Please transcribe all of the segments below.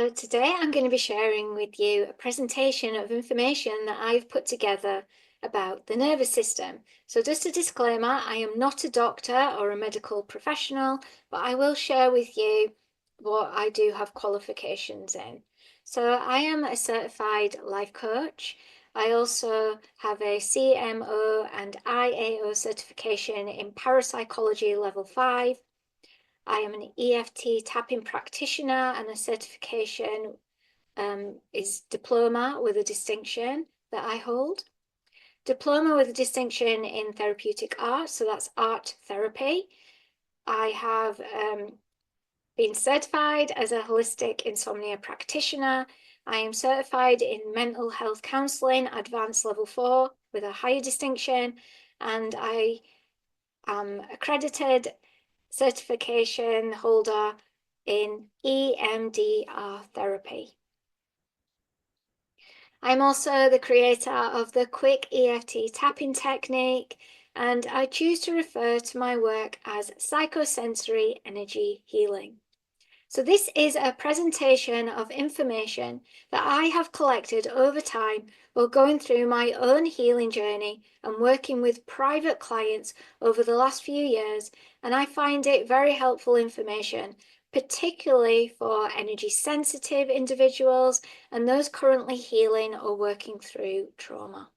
So today I'm going to be sharing with you a presentation of information that I've put together about the nervous system. So just a disclaimer, I am not a doctor or a medical professional, but I will share with you what I do have qualifications in. So I am a certified life coach. I also have a CMO and IAO certification in parapsychology level 5. I am an EFT tapping practitioner, and the certification is diploma with a distinction that I hold. Diploma with a distinction in therapeutic art, so that's art therapy. I have been certified as a holistic insomnia practitioner. I am certified in mental health counselling, advanced level 4 with a higher distinction, and I am accredited certification holder in EMDR therapy. I'm also the creator of the quick EFT tapping technique, and I choose to refer to my work as psychosensory energy healing. So this is a presentation of information that I have collected over time while going through my own healing journey and working with private clients over the last few years, and I find it very helpful information, particularly for energy sensitive individuals and those currently healing or working through trauma.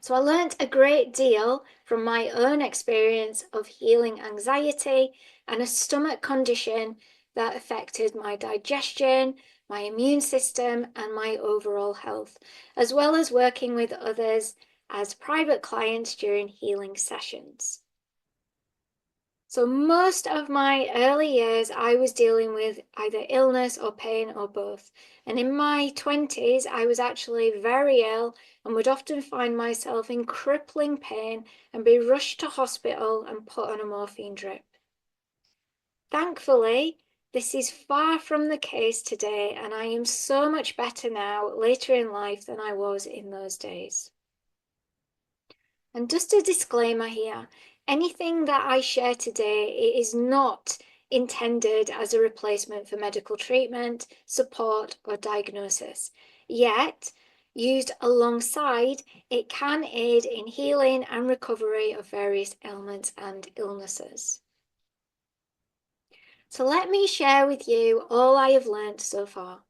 So I learnt a great deal from my own experience of healing anxiety and a stomach condition that affected my digestion, my immune system, and my overall health, as well as working with others as private clients during healing sessions. So most of my early years, I was dealing with either illness or pain or both. And in my 20s, I was actually very ill and would often find myself in crippling pain and be rushed to hospital and put on a morphine drip. Thankfully, this is far from the case today, and I am so much better now, later in life, than I was in those days. And just a disclaimer here, anything that I share today is not intended as a replacement for medical treatment, support, or diagnosis. Yet, used alongside, it can aid in healing and recovery of various ailments and illnesses. So let me share with you all I have learned so far.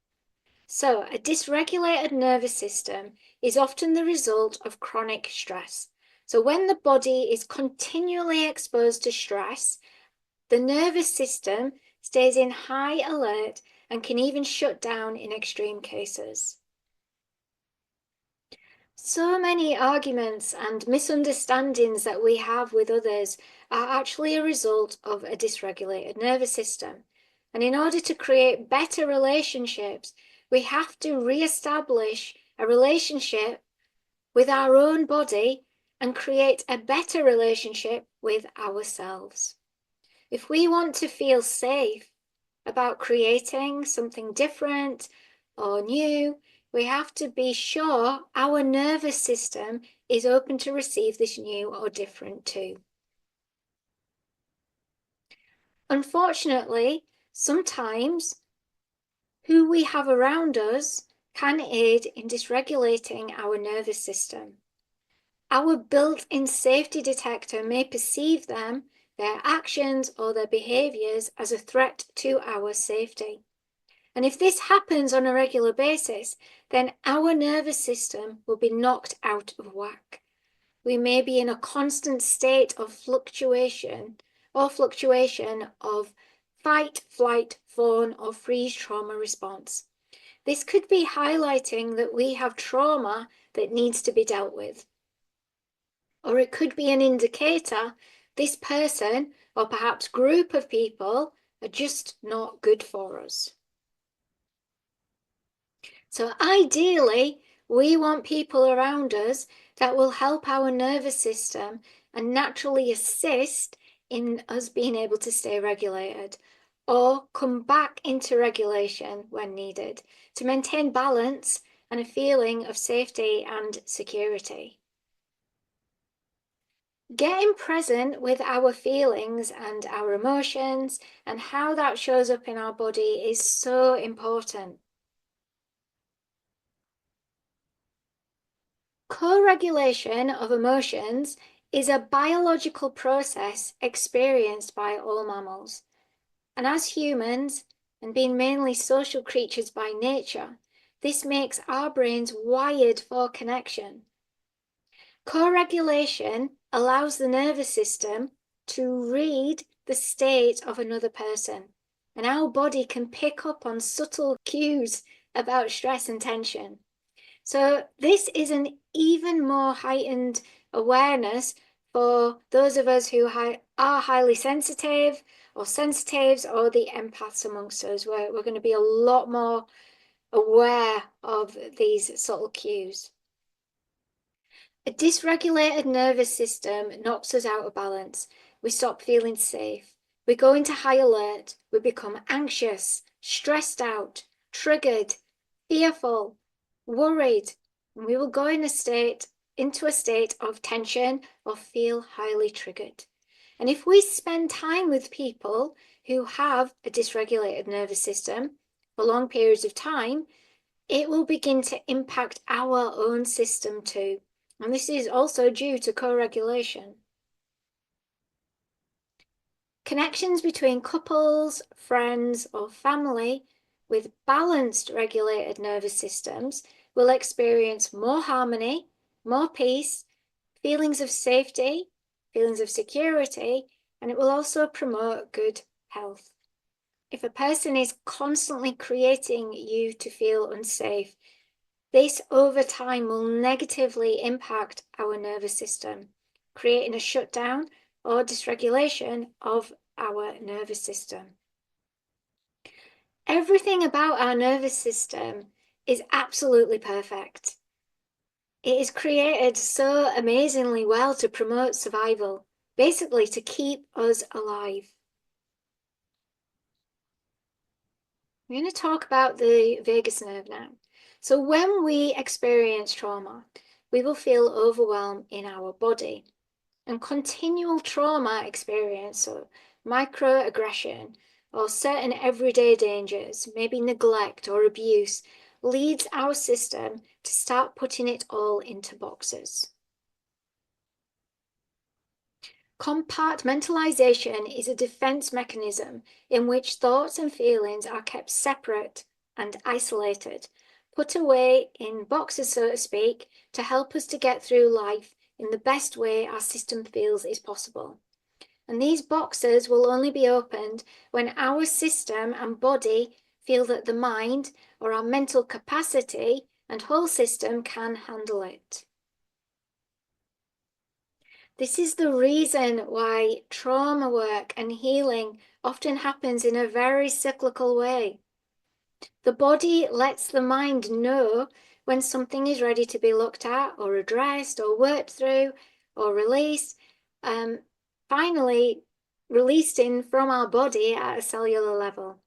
So, a dysregulated nervous system is often the result of chronic stress. So when the body is continually exposed to stress, the nervous system stays in high alert and can even shut down in extreme cases. So many arguments and misunderstandings that we have with others are actually a result of a dysregulated nervous system. And in order to create better relationships, we have to re-establish a relationship with our own body and create a better relationship with ourselves. If we want to feel safe about creating something different or new, we have to be sure our nervous system is open to receive this new or different too. Unfortunately, sometimes who we have around us can aid in dysregulating our nervous system. Our built-in safety detector may perceive them, their actions, or their behaviors as a threat to our safety. And if this happens on a regular basis, then our nervous system will be knocked out of whack. We may be in a constant state of fluctuation of fight, flight, fawn, or freeze trauma response. This could be highlighting that we have trauma that needs to be dealt with. Or it could be an indicator this person or perhaps group of people are just not good for us. So ideally, we want people around us that will help our nervous system and naturally assist in us being able to stay regulated or come back into regulation when needed to maintain balance and a feeling of safety and security. Getting present with our feelings and our emotions and how that shows up in our body is so important. Co-regulation of emotions is a biological process experienced by all mammals. And as humans, and being mainly social creatures by nature, this makes our brains wired for connection. Co-regulation allows the nervous system to read the state of another person, and our body can pick up on subtle cues about stress and tension. So this is an even more heightened awareness for those of us who are highly sensitive or sensitives or the empaths amongst us. We're going to be a lot more aware of these subtle cues. A dysregulated nervous system knocks us out of balance. We stop feeling safe. We go into high alert. We become anxious, stressed out, triggered, fearful, worried. And we will go into a state of tension or feel highly triggered. And if we spend time with people who have a dysregulated nervous system for long periods of time, it will begin to impact our own system too. And this is also due to co-regulation. Connections between couples, friends, or family with balanced regulated nervous systems will experience more harmony, more peace, feelings of safety, feelings of security, and it will also promote good health. If a person is constantly creating you to feel unsafe, this over time will negatively impact our nervous system, creating a shutdown or dysregulation of our nervous system. Everything about our nervous system is absolutely perfect. It is created so amazingly well to promote survival, basically to keep us alive. We're going to talk about the vagus nerve now. So when we experience trauma, we will feel overwhelmed in our body. And continual trauma experience, so microaggression or certain everyday dangers, maybe neglect or abuse, leads our system to start putting it all into boxes. Compartmentalization is a defense mechanism in which thoughts and feelings are kept separate and isolated, put away in boxes, so to speak, to help us to get through life in the best way our system feels is possible. And these boxes will only be opened when our system and body feel that the mind or our mental capacity and whole system can handle it. This is the reason why trauma work and healing often happens in a very cyclical way. The body lets the mind know when something is ready to be looked at or addressed or worked through or released, finally released in from our body at a cellular level.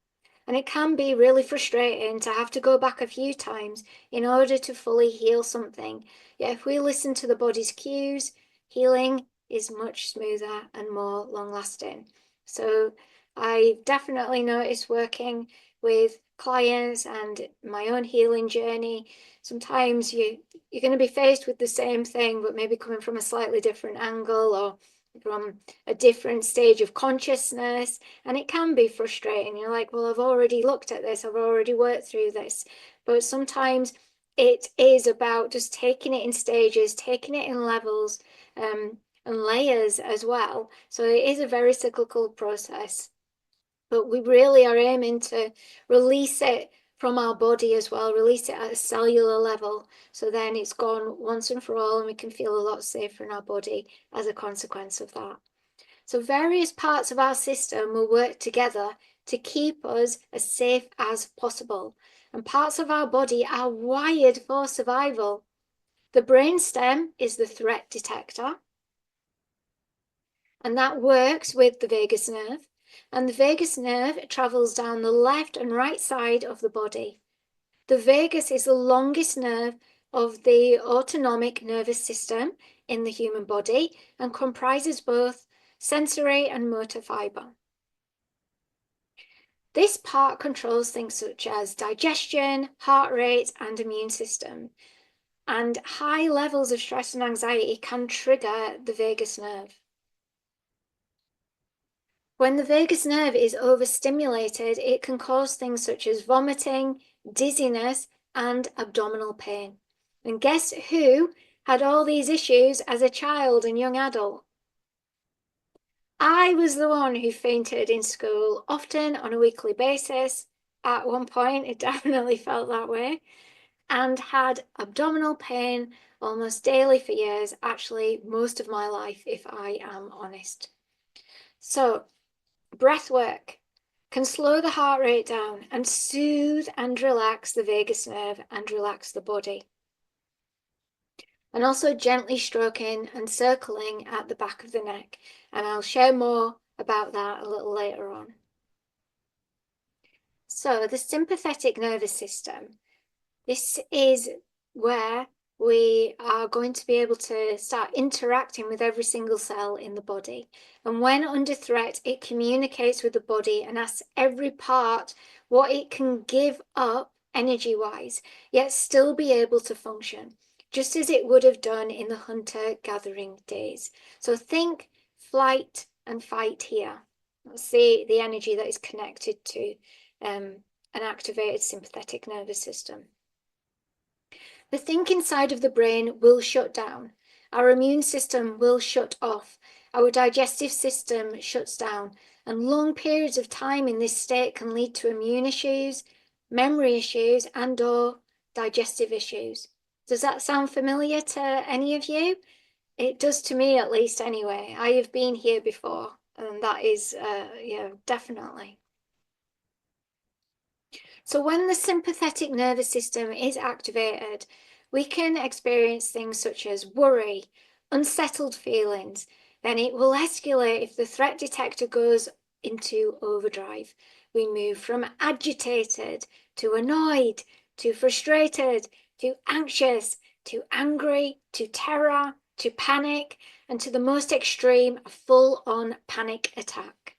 And it can be really frustrating to have to go back a few times in order to fully heal something. Yet if we listen to the body's cues, healing is much smoother and more long lasting. So I definitely noticed working with clients and my own healing journey. Sometimes you're going to be faced with the same thing, but maybe coming from a slightly different angle or from a different stage of consciousness, and it can be frustrating. You're like, well, I've already looked at this, I've already worked through this. But sometimes it is about just taking it in stages, taking it in levels, and layers as well. So it is a very cyclical process, but we really are aiming to release it from our body as well, release it at a cellular level. So then it's gone once and for all, and we can feel a lot safer in our body as a consequence of that. So various parts of our system will work together to keep us as safe as possible. And parts of our body are wired for survival. The brainstem is the threat detector, and that works with the vagus nerve. And the vagus nerve travels down the left and right side of the body. The vagus is the longest nerve of the autonomic nervous system in the human body and comprises both sensory and motor fiber. This part controls things such as digestion, heart rate, and immune system. And high levels of stress and anxiety can trigger the vagus nerve. When the vagus nerve is overstimulated, it can cause things such as vomiting, dizziness, and abdominal pain. And guess who had all these issues as a child and young adult? I was the one who fainted in school, often on a weekly basis. At one point, it definitely felt that way, and had abdominal pain almost daily for years, actually, most of my life, if I am honest. So, breath work can slow the heart rate down and soothe and relax the vagus nerve and relax the body. And also gently stroking and circling at the back of the neck. And I'll share more about that a little later on. So the sympathetic nervous system, this is where we are going to be able to start interacting with every single cell in the body. And when under threat, it communicates with the body and asks every part what it can give up energy-wise, yet still be able to function, just as it would have done in the hunter-gathering days. So think flight and fight here. That's the energy that is connected to an activated sympathetic nervous system. The thinking side of the brain will shut down. Our immune system will shut off. Our digestive system shuts down. And long periods of time in this state can lead to immune issues, memory issues, and/or digestive issues. Does that sound familiar to any of you? It does to me, at least, anyway. I have been here before, and that is, yeah, definitely. So when the sympathetic nervous system is activated, we can experience things such as worry, unsettled feelings. Then it will escalate if the threat detector goes into overdrive. We move from agitated to annoyed to frustrated to anxious to angry to terror to panic, and to the most extreme, a full-on panic attack.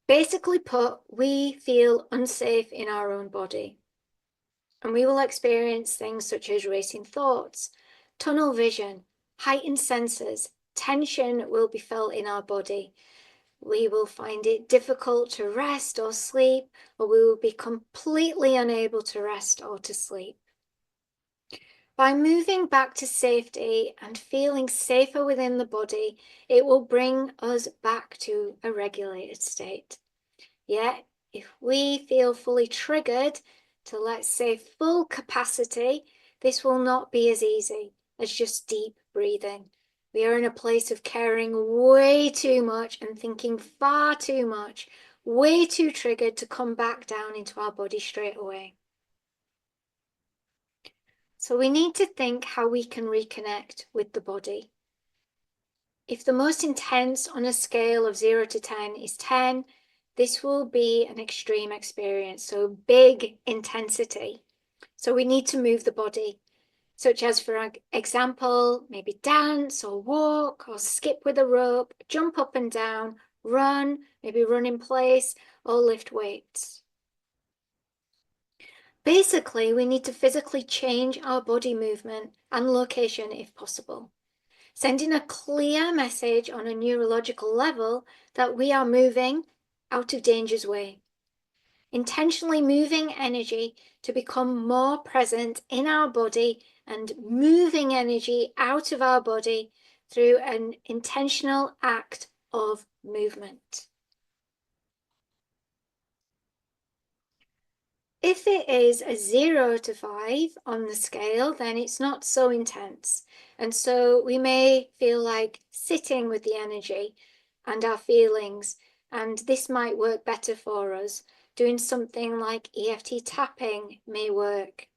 Basically put, we feel unsafe in our own body. And we will experience things such as racing thoughts, tunnel vision, heightened senses, tension will be felt in our body. We will find it difficult to rest or sleep, or we will be completely unable to rest or to sleep. By moving back to safety and feeling safer within the body, it will bring us back to a regulated state. Yet, if we feel fully triggered to, let's say, full capacity, this will not be as easy as just deep breathing. We are in a place of caring way too much and thinking far too much, way too triggered to come back down into our body straight away. So we need to think how we can reconnect with the body. If the most intense on a scale of 0 to 10 is 10, this will be an extreme experience, so big intensity. So we need to move the body, such as, for example, maybe dance or walk or skip with a rope, jump up and down, run, maybe run in place, or lift weights. Basically, we need to physically change our body movement and location if possible, sending a clear message on a neurological level that we are moving out of danger's way. Intentionally moving energy to become more present in our body and moving energy out of our body through an intentional act of movement. If it is a 0 to 5 on the scale, then it's not so intense. And so we may feel like sitting with the energy and our feelings, and this might work better for us. Doing something like EFT tapping may work.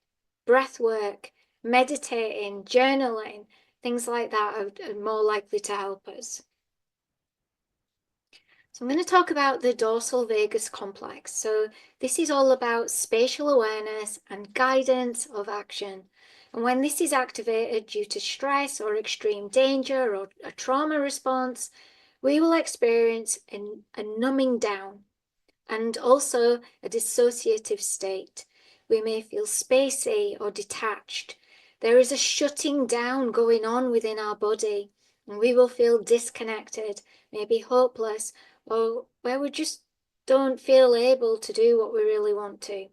Breath work, meditating, journaling, things like that are more likely to help us. So I'm going to talk about the dorsal vagus complex. So this is all about spatial awareness and guidance of action. And when this is activated due to stress or extreme danger or a trauma response, we will experience a numbing down and also a dissociative state. We may feel spacey or detached. There is a shutting down going on within our body, and we will feel disconnected, maybe hopeless, or where we just don't feel able to do what we really want to.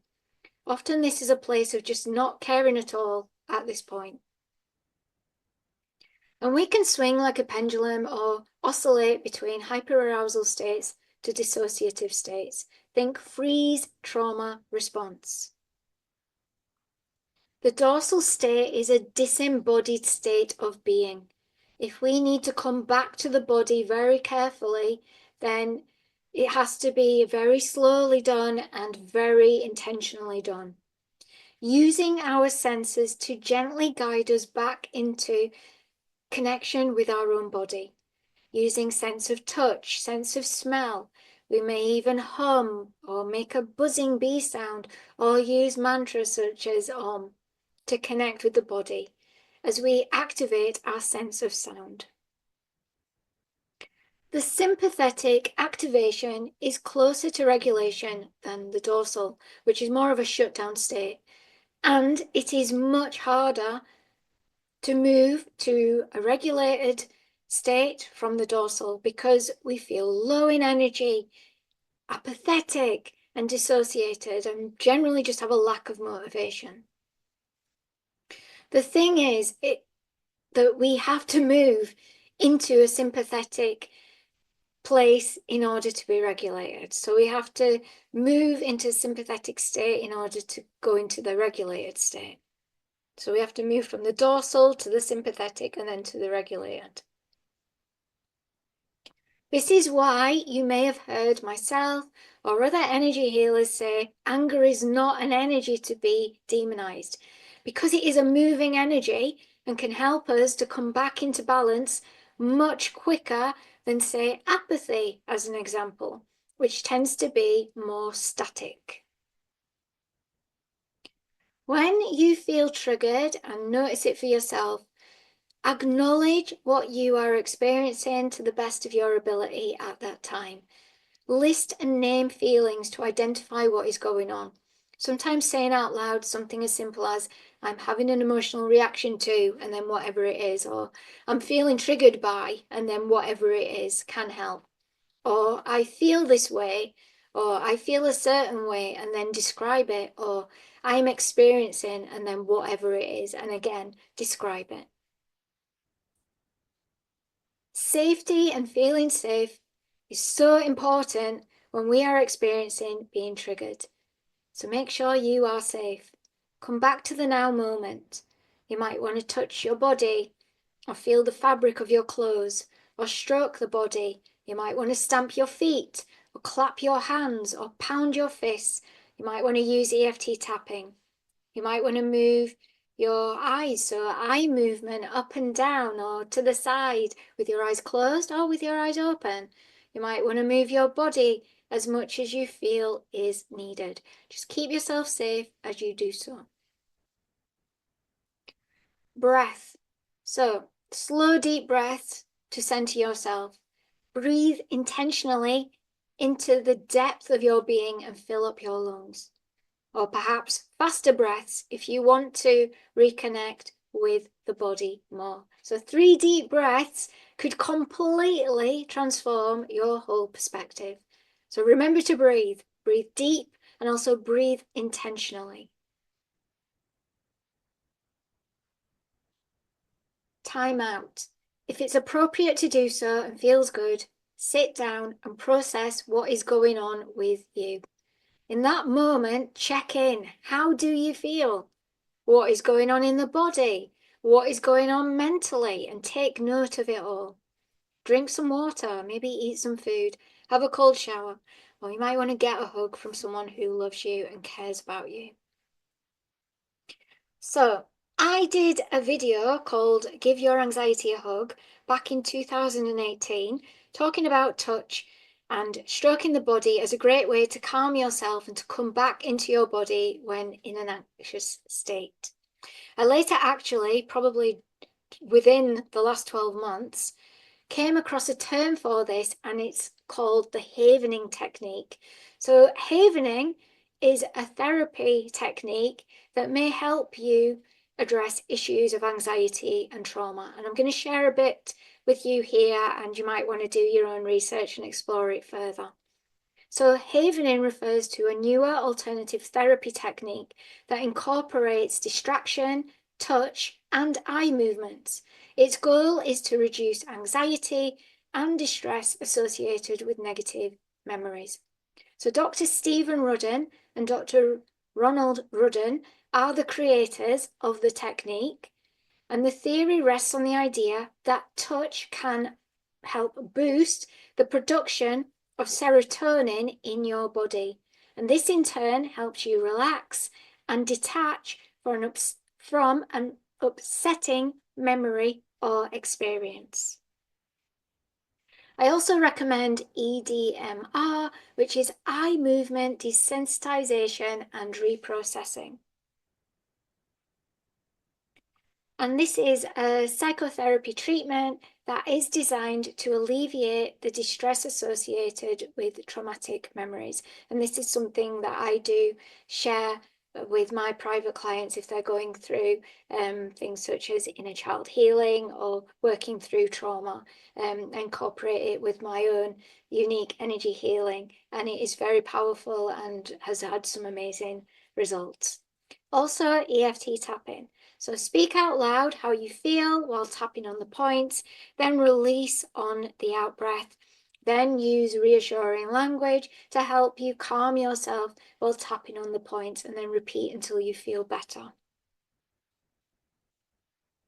Often this is a place of just not caring at all at this point. And we can swing like a pendulum or oscillate between hyperarousal states to dissociative states. Think freeze trauma response. The dorsal state is a disembodied state of being. If we need to come back to the body very carefully, then it has to be very slowly done and very intentionally done. Using our senses to gently guide us back into connection with our own body. Using sense of touch, sense of smell. We may even hum or make a buzzing bee sound or use mantras such as Om to connect with the body as we activate our sense of sound. The sympathetic activation is closer to regulation than the dorsal, which is more of a shutdown state, and it is much harder to move to a regulated state from the dorsal because we feel low in energy, apathetic and dissociated, and generally just have a lack of motivation. The thing is that we have to move into a sympathetic place in order to be regulated. So we have to move into a sympathetic state in order to go into the regulated state. So we have to move from the dorsal to the sympathetic and then to the regulated. This is why you may have heard myself or other energy healers say anger is not an energy to be demonized, because it is a moving energy and can help us to come back into balance much quicker than, say, apathy, as an example, which tends to be more static. When you feel triggered and notice it for yourself, acknowledge what you are experiencing to the best of your ability at that time. List and name feelings to identify what is going on. Sometimes saying out loud something as simple as, I'm having an emotional reaction to, and then whatever it is, or I'm feeling triggered by, and then whatever it is, can help. Or I feel this way, or I feel a certain way, and then describe it, or I'm experiencing, and then whatever it is, and again, describe it. Safety and feeling safe is so important when we are experiencing being triggered. So make sure you are safe. Come back to the now moment. You might want to touch your body or feel the fabric of your clothes or stroke the body. You might want to stamp your feet or clap your hands or pound your fists. You might want to use EFT tapping. You might want to move your eyes, so eye movement up and down or to the side with your eyes closed or with your eyes open. You might want to move your body as much as you feel is needed. Just keep yourself safe as you do so. Breath. So slow, deep breaths to center yourself. Breathe intentionally into the depth of your being and fill up your lungs. Or perhaps faster breaths if you want to reconnect with the body more. So 3 deep breaths could completely transform your whole perspective. So remember to breathe. Breathe deep and also breathe intentionally. Time out. If it's appropriate to do so and feels good, sit down and process what is going on with you. In that moment, check in. How do you feel? What is going on in the body? What is going on mentally? And take note of it all. Drink some water, maybe eat some food, have a cold shower, or you might want to get a hug from someone who loves you and cares about you. So, I did a video called Give Your Anxiety a Hug back in 2018, talking about touch and stroking the body as a great way to calm yourself and to come back into your body when in an anxious state. I later actually, probably within the last 12 months, came across a term for this, and it's called the havening technique. So havening is a therapy technique that may help you address issues of anxiety and trauma. And I'm going to share a bit with you here, and you might want to do your own research and explore it further. So havening refers to a newer alternative therapy technique that incorporates distraction, touch, and eye movements. Its goal is to reduce anxiety and distress associated with negative memories. So Dr. Stephen Rudden and Dr. Ronald Rudden are the creators of the technique, and the theory rests on the idea that touch can help boost the production of serotonin in your body. And this in turn helps you relax and detach from an upsetting memory or experience. I also recommend EDMR, which is eye movement desensitization and reprocessing. And this is a psychotherapy treatment that is designed to alleviate the distress associated with traumatic memories. And this is something that I do share with my private clients if they're going through things such as inner child healing or working through trauma. Incorporate it with my own unique energy healing, and it is very powerful and has had some amazing results. Also, EFT tapping. So speak out loud how you feel while tapping on the points, then release on the out breath. Then use reassuring language to help you calm yourself while tapping on the points, and then repeat until you feel better.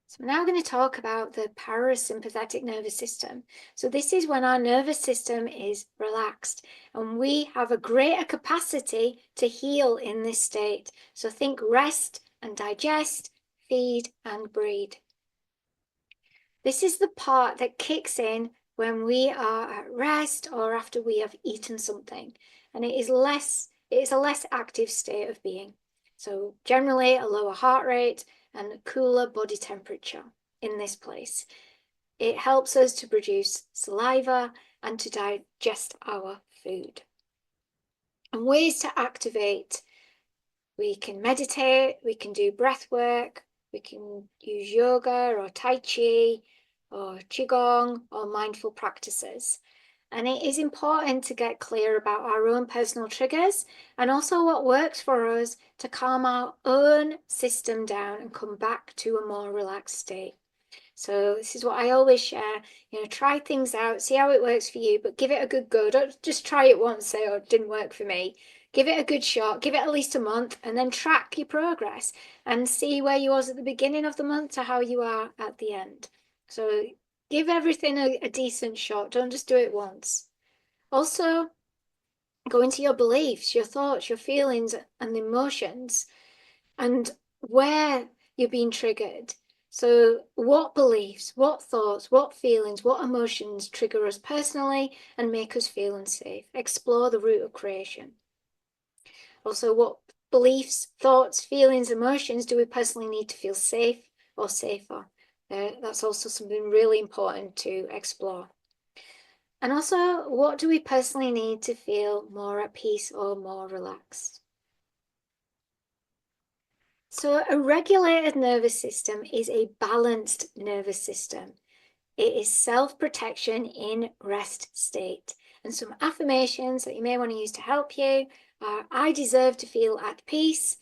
So we're now going to talk about the parasympathetic nervous system. So this is when our nervous system is relaxed, and we have a greater capacity to heal in this state. So think rest and digest, feed and breed. This is the part that kicks in when we are at rest or after we have eaten something, and it is a less active state of being. So generally a lower heart rate and cooler body temperature in this place. It helps us to produce saliva and to digest our food. And ways to activate: we can meditate, we can do breath work, we can use yoga or tai chi or qigong or mindful practices. And it is important to get clear about our own personal triggers and also what works for us to calm our own system down and come back to a more relaxed state. So this is what I always share, try things out, see how it works for you, but give it a good go. Don't just try it once, say, oh, it didn't work for me. Give it a good shot, give it at least a month, and then track your progress and see where you was at the beginning of the month to how you are at the end. So give everything a decent shot. Don't just do it once. Also, go into your beliefs, your thoughts, your feelings, and emotions, and where you're being triggered. So what beliefs, what thoughts, what feelings, what emotions trigger us personally and make us feel unsafe? Explore the root of creation. Also, what beliefs, thoughts, feelings, emotions do we personally need to feel safe or safer? That's also something really important to explore. And also, what do we personally need to feel more at peace or more relaxed? So a regulated nervous system is a balanced nervous system. It is self-protection in rest state. And some affirmations that you may want to use to help you are: I deserve to feel at peace.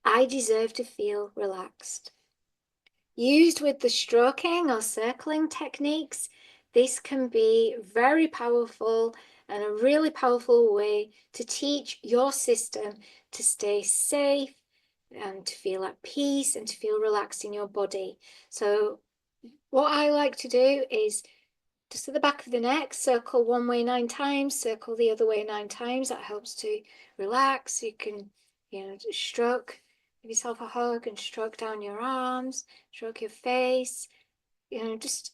I deserve to feel relaxed. Used with the stroking or circling techniques, this can be very powerful and a really powerful way to teach your system to stay safe and to feel at peace and to feel relaxed in your body. So what I like to do is just at the back of the neck, circle one way 9 times, circle the other way 9 times. That helps to relax. You can, stroke, give yourself a hug and stroke down your arms, stroke your face, just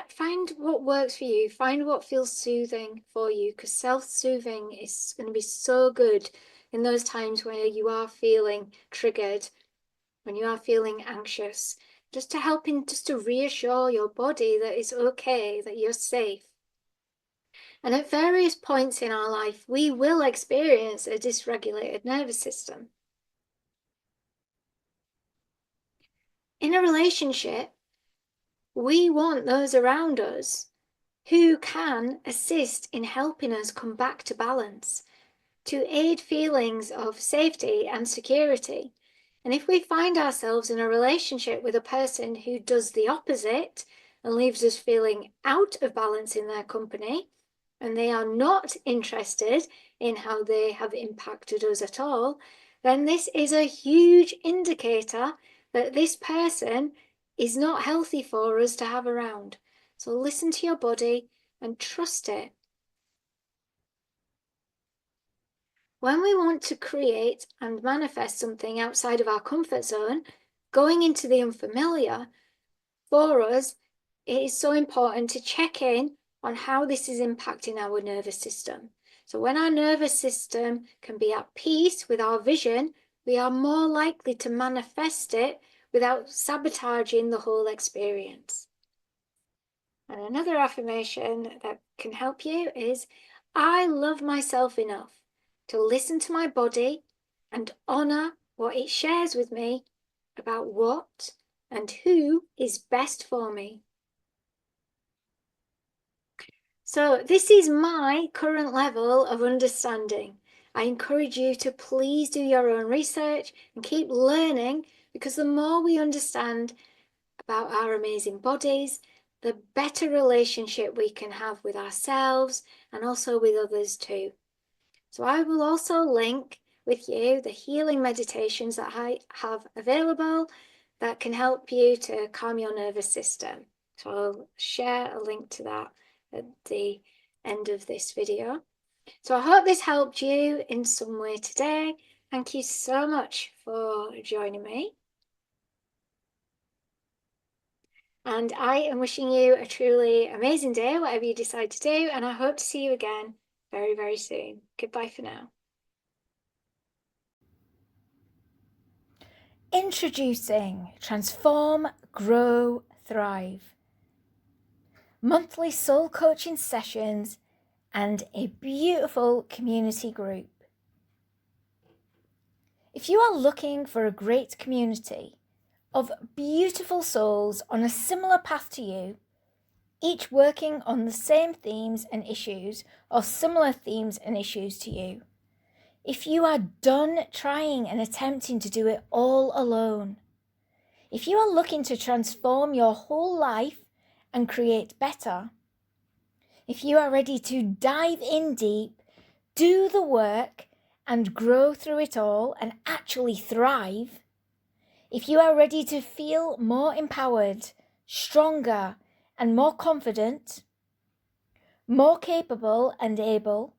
Find what works for you. Find what feels soothing for you, because self-soothing is going to be so good in those times where you are feeling triggered, when you are feeling anxious, just to reassure your body that it's okay, that you're safe. And at various points in our life, we will experience a dysregulated nervous system. In a relationship, we want those around us who can assist in helping us come back to balance, to aid feelings of safety and security. And if we find ourselves in a relationship with a person who does the opposite and leaves us feeling out of balance in their company, and they are not interested in how they have impacted us at all, then this is a huge indicator that this person is not healthy for us to have around. So listen to your body and trust it. When we want to create and manifest something outside of our comfort zone, going into the unfamiliar, for us, it is so important to check in on how this is impacting our nervous system. So when our nervous system can be at peace with our vision, we are more likely to manifest it without sabotaging the whole experience. And another affirmation that can help you is, I love myself enough to listen to my body and honor what it shares with me about what and who is best for me. So this is my current level of understanding. I encourage you to please do your own research and keep learning, because the more we understand about our amazing bodies, the better relationship we can have with ourselves and also with others too. So I will also link with you the healing meditations that I have available that can help you to calm your nervous system. So I'll share a link to that at the end of this video. So I hope this helped you in some way today. Thank you so much for joining me. And I am wishing you a truly amazing day, whatever you decide to do, and I hope to see you again very, very soon. Goodbye for now. Introducing Transform, Grow, Thrive. Monthly soul coaching sessions and a beautiful community group. If you are looking for a great community of beautiful souls on a similar path to you, each working on the same themes and issues or similar themes and issues to you, if you are done trying and attempting to do it all alone, if you are looking to transform your whole life and create better, if you are ready to dive in deep, do the work and grow through it all and actually thrive, if you are ready to feel more empowered, stronger and more confident, more capable and able,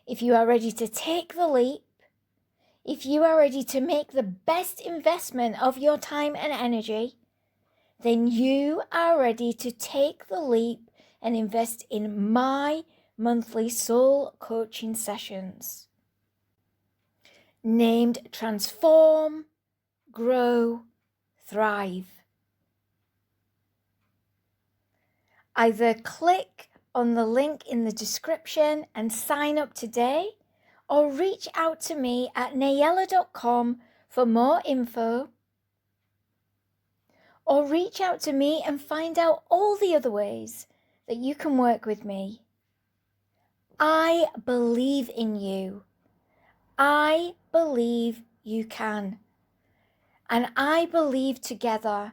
if you are ready to take the leap, if you are ready to make the best investment of your time and energy, then you are ready to take the leap and invest in my monthly soul coaching sessions, named Transform, Grow, Thrive. Either click on the link in the description and sign up today, or reach out to me at nayalla.com for more info, or reach out to me and find out all the other ways that you can work with me. I believe in you. I believe you can. And I believe together,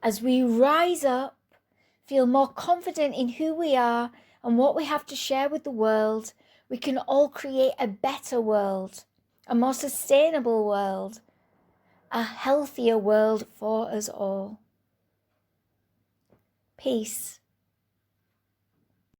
as we rise up, feel more confident in who we are and what we have to share with the world, we can all create a better world, a more sustainable world, a healthier world for us all. Peace.